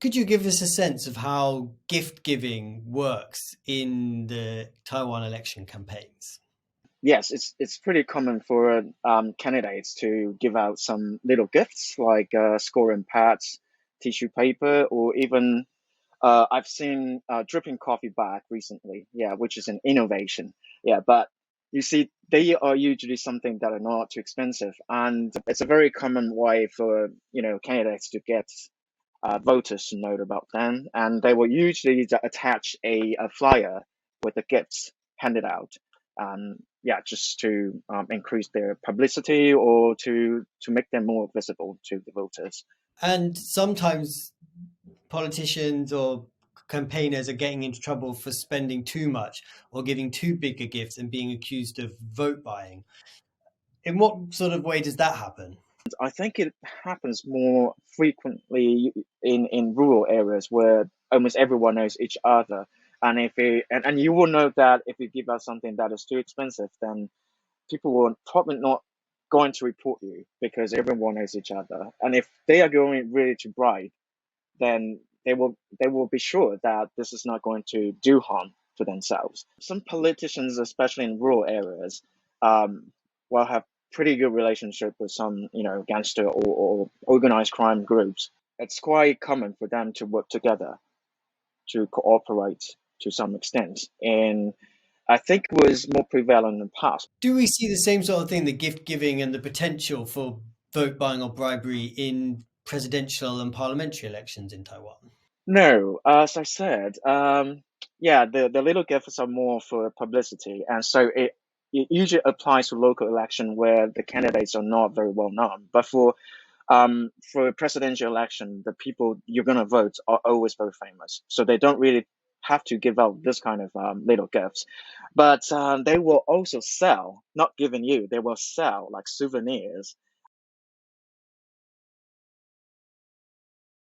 Could you give us a sense of how gift giving works in the Taiwan election campaigns? Yes, it's pretty common for candidates to give out some little gifts like scoring pads, tissue paper, or even I've seen dripping coffee bag recently. Yeah, which is an innovation. Yeah, but you see, they are usually something that are not too expensive, and it's a very common way for candidates to get voters to know about them, and they will usually attach a flyer with the gifts handed out. Yeah, just to increase their publicity or to make them more visible to the voters. And sometimes politicians or campaigners are getting into trouble for spending too much or giving too big a gift and being accused of vote buying. In what sort of way does that happen? I think it happens more frequently in rural areas where almost everyone knows each other. And and you will know that if you give out something that is too expensive, then people will probably not going to report you because everyone knows each other. And if they are going really to bribe, then they will be sure that this is not going to do harm to themselves. Some politicians, especially in rural areas, um, will have pretty good relationship with some gangster or organized crime groups. It's quite common for them to work together to cooperate to some extent, and I think it was more prevalent in the past. Do we see the same sort of thing, the gift giving and the potential for vote buying or bribery in presidential and parliamentary elections in Taiwan? No, as I said, yeah, the little gifts are more for publicity, and so it usually applies to local election where the candidates are not very well known. But for a presidential election, the people you're gonna vote are always very famous, so they don't really have to give out this kind of little gifts. But they will also sell, not giving you, they will sell like souvenirs